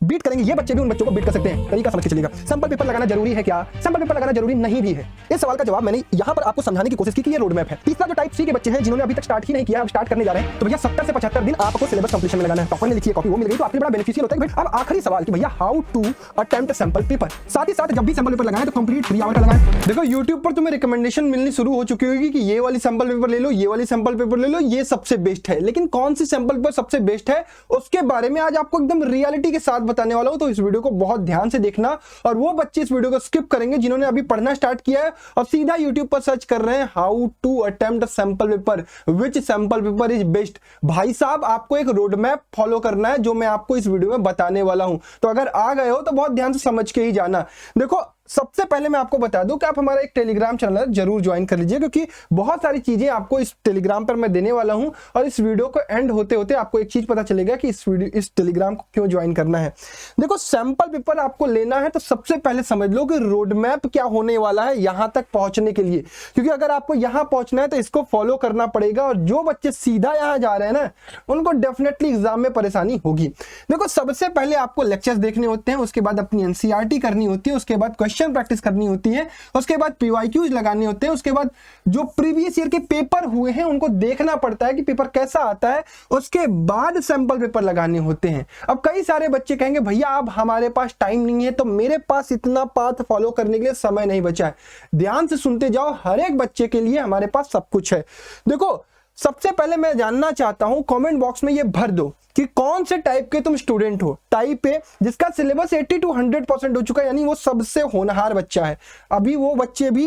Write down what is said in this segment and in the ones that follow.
Beat करेंगे ये बच्चे भी उन बच्चों को बीट कर सकते हैं, तरीका समझ के चलिएगा। सैंपल पेपर लगाना जरूरी है क्या? सैंपल पेपर लगाना जरूरी नहीं भी है। इस सवाल का जवाब मैंने यहाँ पर आपको समझाने की कोशिश की कि ये रोड मैप है। तीसरा जो टाइप सी के बच्चे हैं जिन्होंने अभी तक स्टार्ट ही नहीं किया, अब स्टार्ट करने जा रहे हैं, तो भैया 70 से 75 दिन आपको सिलेबस कंप्लीशन में लगाना है। टॉपर ने लिखी है कॉपी, वो मिल गई तो आपके बड़ा बेनिफिशियल होता है। भाई अब आखिरी सवाल कि भैया how to attempt sample paper. साथ ही साथ जब भी सैंपल पेपर लगाएं तो कंप्लीट 3 आवर का लगाएं। देखो YouTube पर तुम्हें रिकमेंडेशन मिलनी शुरू हो चुकी होगी कि ये वाली सैंपल पेपर ले लो, ये वाली सैंपल पेपर ले लो, ये सबसे बेस्ट है। लेकिन कौन सी सैंपल पेपर सबसे बेस्ट है उसके बारे में आज आपको एकदम रियलिटी के साथ बताने वाला हूं, तो इस वीडियो को बहुत ध्यान से देखना। और वो बच्चे इस वीडियो को स्किप करेंगे जिन्होंने अभी पढ़ना स्टार्ट किया है और सीधा YouTube पर सर्च कर रहे हैं how to attempt sample paper, which sample paper is best. भाई साहब आपको एक रोड मैप फॉलो करना है जो मैं आपको इस वीडियो में बताने वाला हूं, तो अगर आ गए हो तो बहुत ध्यान से समझ के ही जाना। देखो सबसे पहले मैं आपको बता दूं कि आप हमारा एक टेलीग्राम चैनल जरूर ज्वाइन कर लीजिए, क्योंकि बहुत सारी चीजें आपको इस टेलीग्राम पर मैं देने वाला हूं और इस वीडियो को एंड होते होते आपको एक चीज पता चलेगा कि इस टेलीग्राम को क्यों ज्वाइन करना है। देखो सैंपल पेपर आपको लेना है तो सबसे पहले समझ लो कि रोड मैप क्या होने वाला है यहां तक पहुंचने के लिए, क्योंकि अगर आपको यहां पहुंचना है तो इसको फॉलो करना पड़ेगा और जो बच्चे सीधा यहां जा रहे हैं ना उनको डेफिनेटली एग्जाम में परेशानी होगी। देखो सबसे पहले आपको लेक्चर्स देखने होते हैं, उसके बाद अपनी एनसीईआरटी करनी होती है, उसके बाद क्वेश्चन प्रैक्टिस करनी होती है, उसके बाद पीवाईक्यूज लगाने होते हैं, उसके बाद जो प्रीवियस ईयर के पेपर हुए हैं उनको देखना पड़ता है कि पेपर कैसा आता है, उसके बाद सैंपल पेपर लगाने होते हैं। अब कई सारे बच्चे कहेंगे भैया अब हमारे पास टाइम नहीं है, तो मेरे पास इतना पाथ फॉलो करने के लिए समय नहीं बचा है। ध्यान से सुनते जाओ, हर एक बच्चे के लिए हमारे पास सब कुछ है। देखो सबसे पहले मैं जानना चाहता हूं, कमेंट बॉक्स में ये भर दो कि कौन से टाइप के तुम स्टूडेंट हो। टाइप ए जिसका सिलेबस 80 to 100% हो चुका है, यानी वो सबसे होनहार बच्चा है, अभी वो बच्चे भी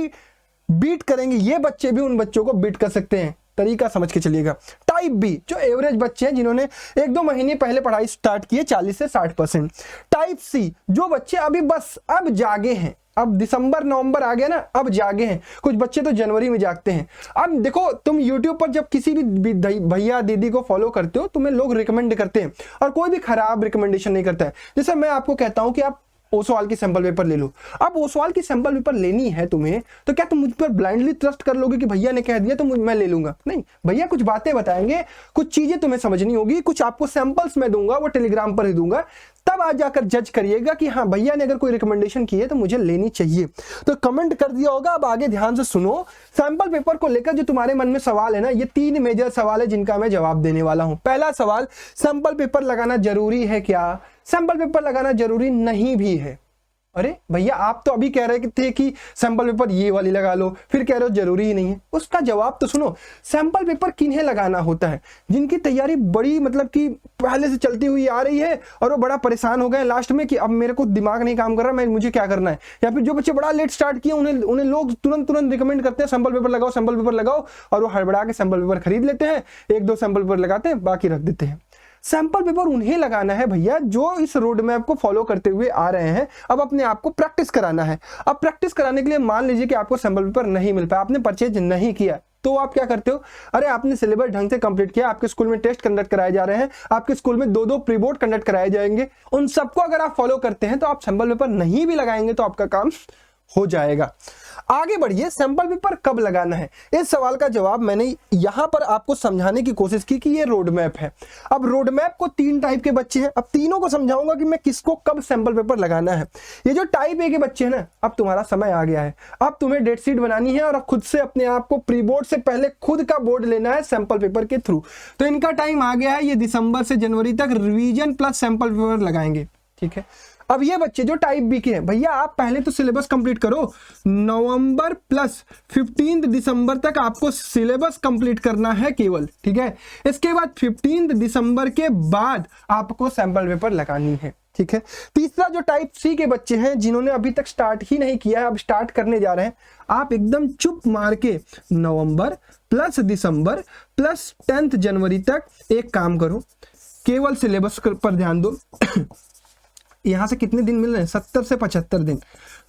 बीट करेंगे, ये बच्चे भी उन बच्चों को बीट कर सकते हैं, तरीका समझ के चलिएगा। टाइप बी जो एवरेज बच्चे हैं जिन्होंने 1-2 महीने पहले पढ़ाई स्टार्ट की है, 40 से 60%। टाइप सी जो बच्चे अभी बस अब जागे हैं, अब दिसंबर नवंबर आ गया ना, अब जागे हैं। कुछ बच्चे तो जनवरी में जागते हैं। अब देखो तुम YouTube पर जब किसी भी भैया दीदी को फॉलो करते हो तुम्हें लोग रिकमेंड करते हैं और कोई भी खराब रिकमेंडेशन नहीं करता है। जैसे मैं आपको कहता हूं कि आप ओसवाल की सैंपल पेपर ले लो। अब ओसवाल की सैंपल पेपर लेनी है तुम्हें, तो क्या तुम मुझ पर ब्लाइंडली ट्रस्ट कर लोगे कि भैया ने कह दिया तो मैं ले लूंगा? नहीं, भैया कुछ बातें बताएंगे, कुछ चीजें तुम्हें समझनी होगी, कुछ आपको सैंपल्स मैं दूंगा, वो टेलीग्राम पर ही दूंगा, तब आज जाकर जज करिएगा कि हाँ भैया ने अगर कोई रिकमेंडेशन की है तो मुझे लेनी चाहिए। तो कमेंट कर दिया होगा, अब आगे ध्यान से सुनो। सैंपल पेपर को लेकर जो तुम्हारे मन में सवाल है ना, ये 3 मेजर सवाल है जिनका मैं जवाब देने वाला हूं। पहला सवाल, सैंपल पेपर लगाना जरूरी है क्या? सैंपल पेपर लगाना जरूरी नहीं भी है। अरे भैया आप तो अभी कह रहे थे कि सैंपल पेपर ये वाली लगा लो, फिर कह रहे हो जरूरी ही नहीं है। उसका जवाब तो सुनो। सैंपल पेपर किन्हें लगाना होता है? जिनकी तैयारी बड़ी मतलब कि पहले से चलती हुई आ रही है और वो बड़ा परेशान हो गए लास्ट में कि अब मेरे को दिमाग नहीं काम कर रहा, मुझे क्या करना है। या फिर जो बच्चे बड़ा लेट स्टार्ट किए उन्हें लोग तुरंत रिकमेंड करते हैं सैंपल पेपर लगाओ, सैंपल पेपर लगाओ, और वो हड़बड़ा के सैंपल पेपर खरीद लेते हैं, 1-2 सैंपल पेपर लगाते हैं, बाकी रख देते हैं। सैंपल पेपर उन्हें लगाना है भैया जो इस रोड मैप को फॉलो करते हुए आ रहे हैं। अब अपने आप को प्रैक्टिस कराना है। अब प्रैक्टिस कराने के लिए मान लीजिए कि आपको सैंपल पेपर नहीं मिल पाया, आपने परचेज नहीं किया, तो आप क्या करते हो? अरे आपने सिलेबस ढंग से कंप्लीट किया, आपके स्कूल में टेस्ट कंडक्ट कराए जा रहे हैं, आपके स्कूल में 2-2 प्री बोर्ड कंडक्ट कराए जाएंगे, उन सबको अगर आप फॉलो करते हैं तो आप सैंपल पेपर नहीं भी लगाएंगे तो आपका काम हो जाएगा। आगे बढ़िए, सैंपल पेपर कब लगाना है? इस सवाल का जवाब मैंने यहां पर आपको समझाने की कोशिश की कि ये रोड मैप है। अब रोड मैप को 3 टाइप के बच्चे हैं, अब तीनों को समझाऊंगा कि मैं किसको कब सैंपल पेपर लगाना है। ये जो टाइप ए के बच्चे हैं ना, अब तुम्हारा समय आ गया है, अब तुम्हें डेट शीट बनानी है और खुद से अपने आप को प्री बोर्ड से पहले खुद का बोर्ड लेना है सैंपल पेपर के थ्रू। तो इनका टाइम आ गया है, ये दिसंबर से जनवरी तक रिवीजन प्लस सैंपल पेपर लगाएंगे, ठीक है। अब ये बच्चे जो टाइप बी के हैं, भैया आप पहले तो सिलेबस कंप्लीट करो, नवंबर प्लस 15 दिसंबर तक आपको सिलेबस कंप्लीट करना है केवल, ठीक है। इसके बाद 15 दिसंबर के बाद आपको सैंपल पेपर लगानी है, ठीक है। तीसरा जो टाइप सी के बच्चे हैं जिन्होंने अभी तक स्टार्ट ही नहीं किया है, अब स्टार्ट करने जा रहे हैं, आप एकदम चुप मार के नवंबर प्लस दिसंबर प्लस 10 जनवरी तक एक काम करो, केवल सिलेबस पर ध्यान दो। यहां से कितने दिन मिल रहे हैं? 70 से 75 दिन।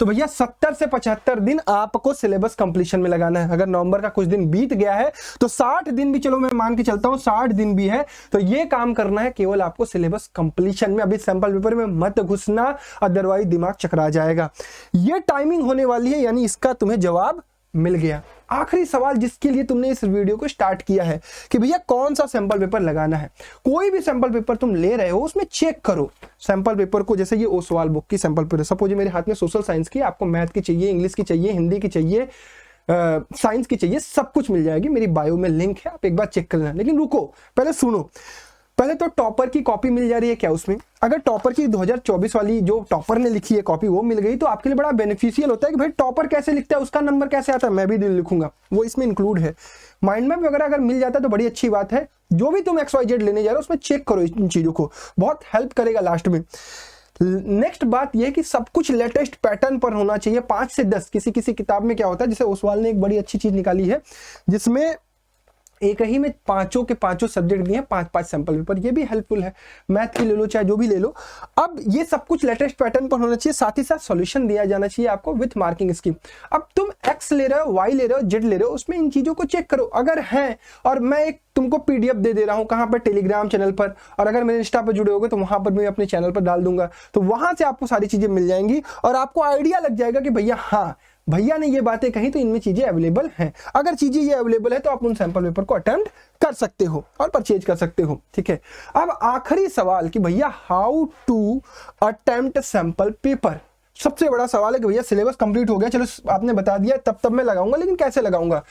तो भैया 70 से 75 दिन आपको सिलेबस कंप्लीशन में लगाना है। अगर नवंबर का कुछ दिन बीत गया है तो 60 दिन भी, चलो मैं मान के चलता हूं 60 दिन भी है, तो ये काम करना है केवल आपको सिलेबस कंप्लीशन में। अभी सैंपल पेपर में मत घुसना, अदरवाइज दिमाग चकरा जाएगा। ये टाइमिंग होने वाली है, यानी इसका तुम्हें जवाब मिल गया। आखिरी सवाल जिसके लिए तुमने इस वीडियो को स्टार्ट किया है कि भैया कौन सा सैंपल पेपर लगाना है। कोई भी सैंपल पेपर तुम ले रहे हो उसमें चेक करो सैंपल पेपर को। जैसे ये ओसवाल बुक की सैंपल पेपर, सपोज मेरे हाथ में सोशल साइंस की, आपको मैथ की चाहिए, इंग्लिश की चाहिए, हिंदी की चाहिए, साइंस की चाहिए, सब कुछ मिल जाएगी। मेरी बायो में लिंक है, आप एक बार चेक कर लेना। लेकिन रुको, पहले सुनो। पहले तो टॉपर की कॉपी मिल जा रही है क्या उसमें? अगर टॉपर की 2024 वाली जो टॉपर ने लिखी है कॉपी वो मिल गई तो आपके लिए बड़ा बेनिफिशियल होता है कि भाई टॉपर कैसे लिखता है, उसका नंबर कैसे आता है, मैं भी लिखूंगा, वो इसमें इंक्लूड है। माइंड मैप वगैरह अगर मिल जाता है तो बड़ी अच्छी बात है। जो भी तुम XYZ लेने जा रहे हो उसमें चेक करो इन चीजों को, बहुत हेल्प करेगा लास्ट में। नेक्स्ट बात यह कि सब कुछ लेटेस्ट पैटर्न पर होना चाहिए, 5 से 10। किसी किसी किताब में क्या होता है, जैसे ओसवाल ने एक बड़ी अच्छी चीज निकाली है जिसमें एक ही में पांचों के पांचों सब्जेक्ट दिए हैं, 5-5 सैंपल पेपर। ये भी हेल्पफुल है, मैथ की ले लो चाहे जो भी ले लो। अब ये सब कुछ लेटेस्ट पैटर्न पर होना चाहिए, साथ ही साथ सॉल्यूशन दिया जाना चाहिए आपको विथ मार्किंग स्कीम। अब तुम X ले रहे हो, Y ले रहे हो, Z ले रहे हो, उसमें इन चीजों को चेक करो अगर है। और मैं एक तुमको PDF दे दे रहा हूं, कहां पर, टेलीग्राम चैनल पर, और अगर मेरे इंस्टा पर जुड़े होगे तो वहां पर मैं अपने चैनल पर डाल दूंगा, तो वहां से आपको सारी चीजें मिल जाएंगी और आपको आइडिया लग जाएगा कि भैया हाँ भैया ने ये बातें कही तो इनमें चीजें अवेलेबल हैं। अगर चीजें ये अवेलेबल है तो आप उन सैंपल पेपर को अटेम्प्ट कर सकते हो और परचेज कर सकते हो। ठीक है, अब आखिरी सवाल कि भैया how to attempt sample paper. सबसे बड़ा सवाल है कि भैया सिलेबस कंप्लीट हो गया, चलो आपने बता दिया, तब मैं लगाऊंगा, लेकिन कैसे लगाऊंगा?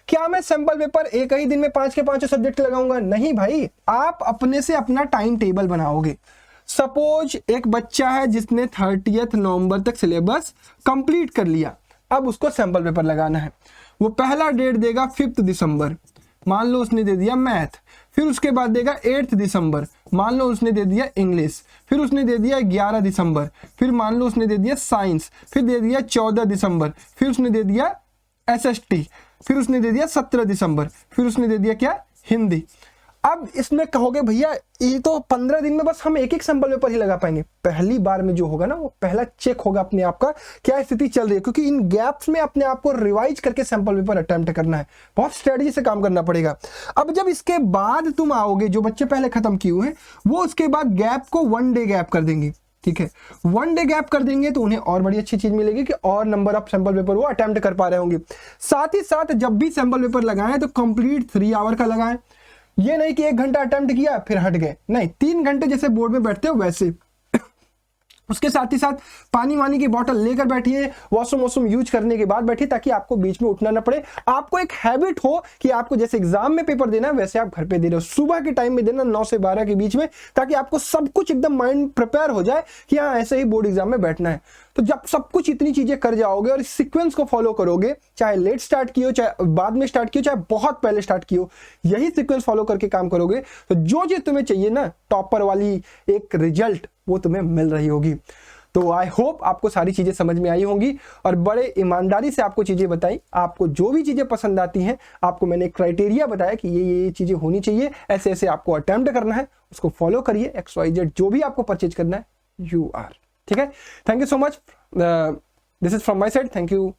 क्या मैं सैंपल पेपर एक ही दिन में 5 के 5 सब्जेक्ट लगाऊंगा? नहीं भाई, आप अपने से अपना टाइम टेबल बनाओगे। सपोज एक बच्चा है जिसने 30 नवंबर तक सिलेबस कंप्लीट कर लिया, अब उसको सैंपल पेपर लगाना है। वो पहला डेट देगा 5 दिसंबर, मान लो उसने दे दिया मैथ। फिर उसके बाद देगा 8 दिसंबर, मान लो उसने दे दिया इंग्लिश। फिर उसने दे दिया 11 दिसंबर, फिर मान लो उसने दे दिया साइंस। फिर दे दिया 14 दिसंबर, फिर उसने दे दिया SST। फिर उसने दे दिया 17 दिसंबर, फिर उसने दे दिया क्या, हिंदी। अब इसमें कहोगे भैया ये तो 15 दिन में बस हम एक एक सैंपल पेपर ही लगा पाएंगे। पहली बार में जो होगा ना वो पहला चेक होगा अपने आप का क्या स्थिति चल रही है, क्योंकि इन गैप्स में अपने आप को रिवाइज करके सैंपल पेपर अटेम्प्ट करना है, बहुत स्ट्रेटजी से काम करना पड़ेगा। अब जब इसके बाद तुम आओगे, जो बच्चे पहले खत्म किए हुए हैं वो उसके बाद गैप को 1 डे गैप कर देंगे। ठीक है, 1 डे गैप कर देंगे तो उन्हें और बड़ी अच्छी चीज मिलेगी कि और नंबर ऑफ सैंपल पेपर वो अटेम्प्ट कर पा रहे होंगे। साथ ही साथ जब भी सैंपल पेपर लगाएं तो कंप्लीट 3 आवर का लगाएं। ये नहीं कि 1 घंटा अटेम्प्ट किया फिर हट गए, नहीं, 3 घंटे जैसे बोर्ड में बैठते हो वैसे। उसके साथ ही साथ पानी वानी की बोतल लेकर बैठिए, वॉशरूम यूज करने के बाद बैठिए, ताकि आपको बीच में उठना ना पड़े। आपको एक हैबिट हो कि आपको जैसे एग्जाम में पेपर देना है वैसे आप घर पे दे रहे हो, सुबह के टाइम में देना 9 से 12 के बीच में, ताकि आपको सब कुछ एकदम माइंड प्रिपेयर हो जाए कि हाँ ऐसे ही बोर्ड एग्जाम में बैठना है। तो जब सब कुछ इतनी चीजें कर जाओगे और इस सीक्वेंस को फॉलो करोगे, चाहे लेट स्टार्ट कियो, चाहे बाद में स्टार्ट कियो, चाहे बहुत पहले स्टार्ट कियो, यही सीक्वेंस फॉलो करके काम करोगे तो जो चीज तुम्हें चाहिए ना, टॉपर वाली एक रिजल्ट, वो तुम्हें मिल रही होगी। तो आई होप आपको सारी चीजें समझ में आई होंगी और बड़े ईमानदारी से आपको चीजें बताई। आपको जो भी चीजें पसंद आती हैं, आपको मैंने क्राइटेरिया बताया कि ये चीजें होनी चाहिए, ऐसे ऐसे आपको अटेम्प्ट करना है, उसको फॉलो करिए। XYZ जो भी आपको परचेज करना है, यू आर। ठीक है, thank you so much, this is from my side, thank you.